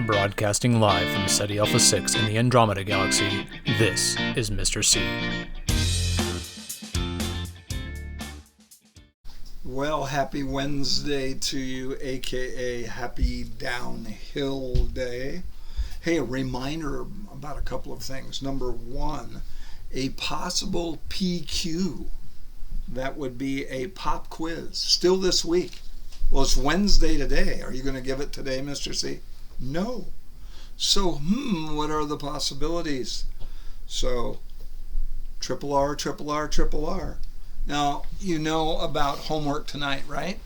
Broadcasting live from SETI Alpha 6 in the Andromeda Galaxy, this is Mr. C. Well, happy Wednesday to you, aka happy downhill day. Hey, a reminder about a couple of things. Number one, a possible PQ. That would be a pop quiz, still this week. Well, it's Wednesday today. Are you going to give it today, Mr. C? No. So, what are the possibilities? So, triple R, triple R, triple R. Now, you know about homework tonight, right?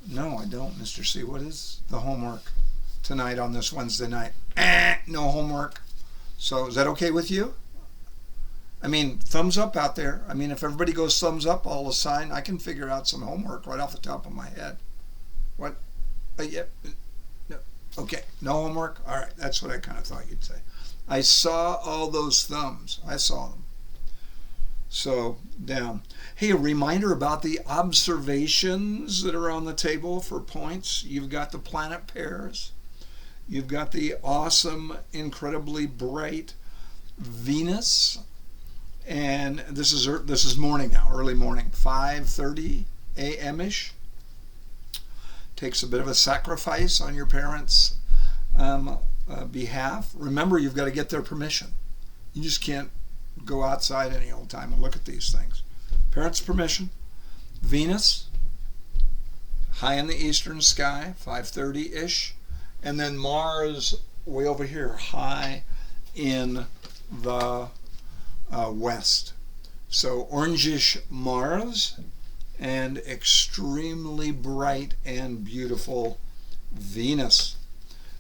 No, I don't, Mr. C. What is the homework tonight on this Wednesday night? No homework. So, is that okay with you? I mean, thumbs up out there. I mean, if everybody goes thumbs up, I'll assign. I can figure out some homework right off the top of my head. What? Yeah. No. Okay. No homework? All right. That's what I kind of thought you'd say. I saw all those thumbs. I saw them. So, down. Hey, a reminder about the observations that are on the table for points. You've got the planet pairs. You've got the awesome, incredibly bright Venus. And this is morning now, early morning, 5:30 a.m.-ish. Takes a bit of a sacrifice on your parents' behalf. Remember, you've got to get their permission. You just can't go outside any old time and look at these things. Parents' permission. Venus, high in the eastern sky, 5:30-ish. And then Mars, way over here, high in the west. So orangish Mars and extremely bright and beautiful Venus.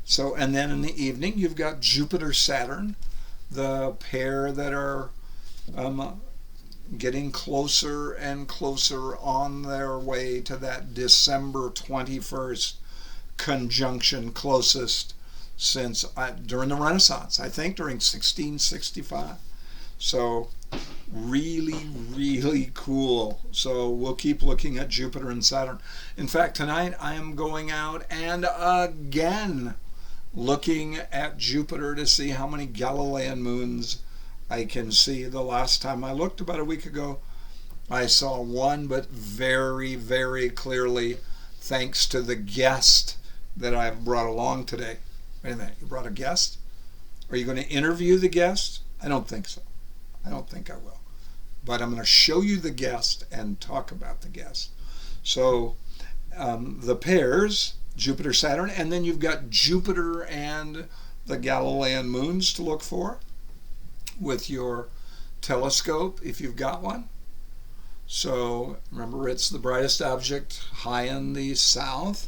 So, and then in the evening you've got Jupiter, Saturn, the pair that are getting closer and closer on their way to that December 21st conjunction, closest since during the Renaissance, I think during 1665. So really, really cool. So we'll keep looking at Jupiter and Saturn. In fact, tonight I am going out and again looking at Jupiter to see how many Galilean moons I can see. The last time I looked, about a week ago, I saw one, but very, very clearly, thanks to the guest that I've brought along today. Wait a minute, you brought a guest? Are you going to interview the guest? I don't think so. I don't think I will. But I'm going to show you the guest and talk about the guest. So the pairs, Jupiter, Saturn, and then you've got Jupiter and the Galilean moons to look for with your telescope, if you've got one. So remember, it's the brightest object high in the south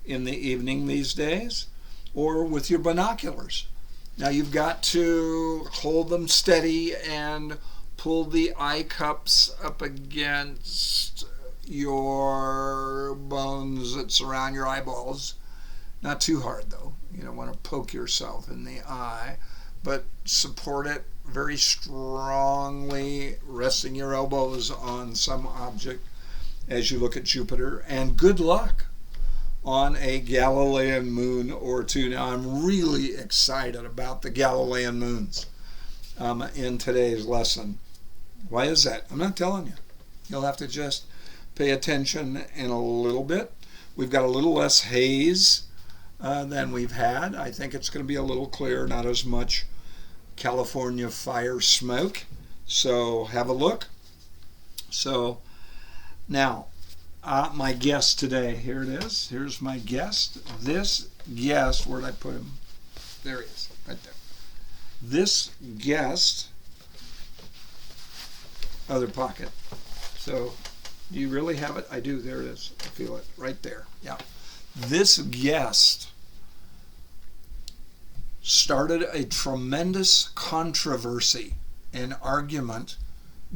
in the evening these days, or with your binoculars. Now you've got to hold them steady and pull the eye cups up against your bones that surround your eyeballs. Not too hard though. You don't want to poke yourself in the eye, but support it very strongly, resting your elbows on some object as you look at Jupiter. And good luck on a Galilean moon or two. Now, I'm really excited about the Galilean moons in today's lesson. Why is that? I'm not telling you. You'll have to just pay attention in a little bit. We've got a little less haze than we've had. I think it's going to be a little clearer, not as much California fire smoke. So have a look. So now, my guest today, here it is. Here's my guest. This guest, where did I put him? There he is, right there. This guest, other pocket. So, do you really have it? I do, there it is. I feel it, right there. Yeah. This guest started a tremendous controversy and argument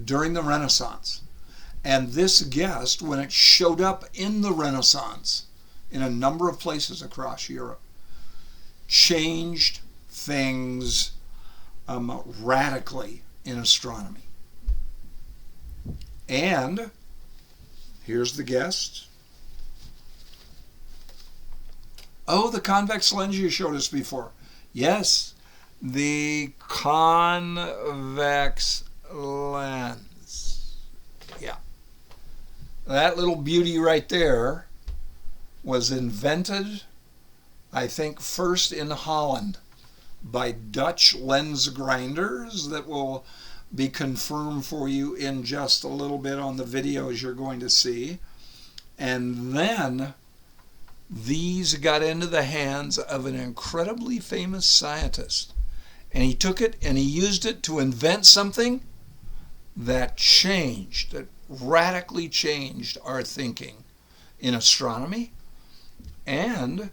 during the Renaissance. And this guest, when it showed up in the Renaissance in a number of places across Europe, changed things radically in astronomy. And here's the guest. Oh, the convex lens you showed us before. Yes, the convex lens. Yeah. That little beauty right there was invented, I think, first in Holland by Dutch lens grinders that will be confirmed for you in just a little bit on the videos you're going to see. And then these got into the hands of an incredibly famous scientist. And he took it and he used it to invent something that radically changed our thinking in astronomy and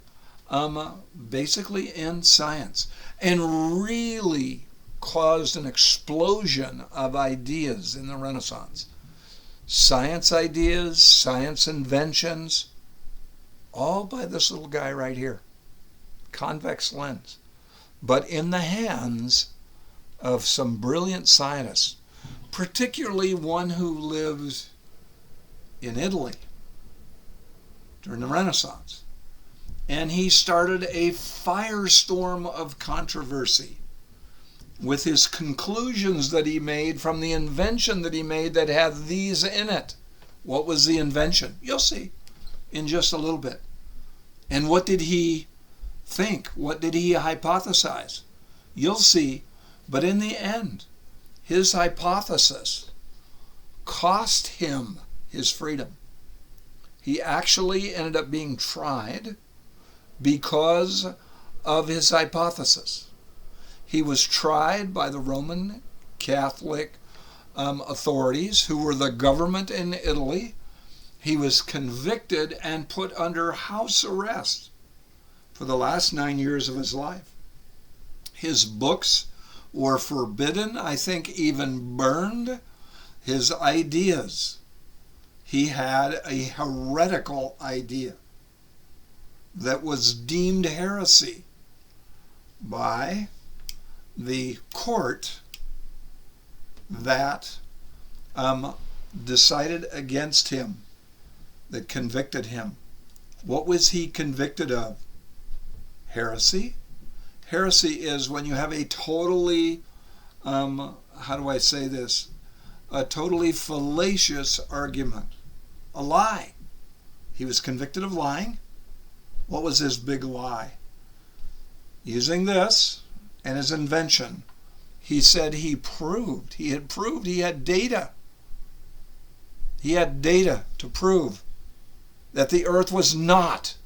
basically in science, and really caused an explosion of ideas in the Renaissance. Science ideas, science inventions, all by this little guy right here, convex lens, but in the hands of some brilliant scientists, particularly one who lived in Italy during the Renaissance. And he started a firestorm of controversy with his conclusions that he made from the invention that he made that had these in it. What was the invention? You'll see in just a little bit. And what did he think? What did he hypothesize? You'll see. But in the end, his hypothesis cost him his freedom. He actually ended up being tried because of his hypothesis. He was tried by the Roman Catholic authorities, who were the government in Italy. He was convicted and put under house arrest for the last 9 years of his life. His books were forbidden, I think even burned. His ideas, he had a heretical idea that was deemed heresy by the court that decided against him, that convicted him. What was he convicted of? Heresy. Heresy is when you have a totally, how do I say this? A totally fallacious argument. A lie. He was convicted of lying. What was his big lie? Using this and his invention, he said he had data. He had data to prove that the Earth was not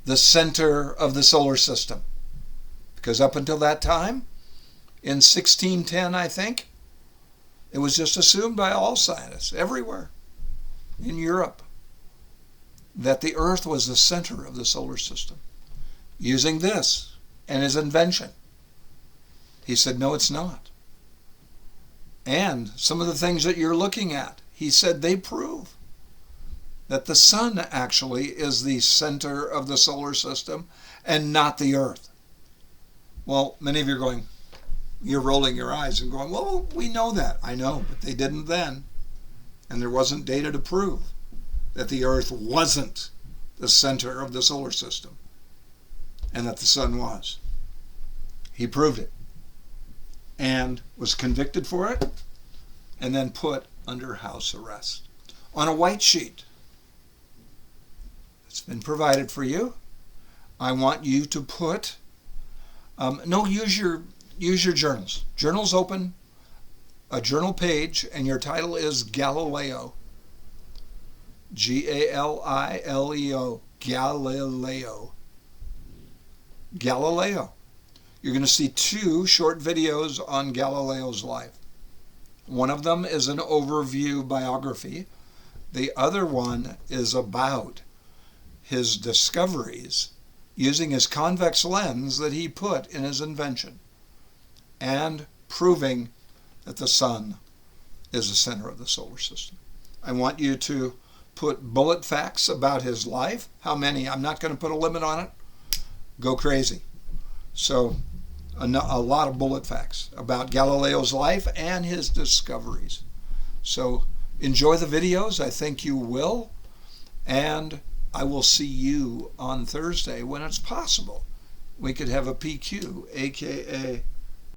the center of the solar system. Because up until that time, in 1610, I think, it was just assumed by all scientists everywhere in Europe that the Earth was the center of the solar system. Using this and his invention, he said, no, it's not. And some of the things that you're looking at, he said, they prove that the sun actually is the center of the solar system and not the Earth. Well, many of you are going, you're rolling your eyes and going, well, we know that. I know, but they didn't then. And there wasn't data to prove that the Earth wasn't the center of the solar system and that the sun was. He proved it and was convicted for it and then put under house arrest on a white sheet. It's been provided for you. I want you to put, use your journals. Journals open, a journal page, and your title is Galileo. Galileo. Galileo. Galileo. You're going to see 2 short videos on Galileo's life. One of them is an overview biography. The other one is about his discoveries using his convex lens that he put in his invention and proving that the sun is the center of the solar system. I want you to put bullet facts about his life. How many? I'm not going to put a limit on it. Go crazy. So a lot of bullet facts about Galileo's life and his discoveries. So enjoy the videos. I think you will. And I will see you on Thursday when it's possible. We could have a PQ, aka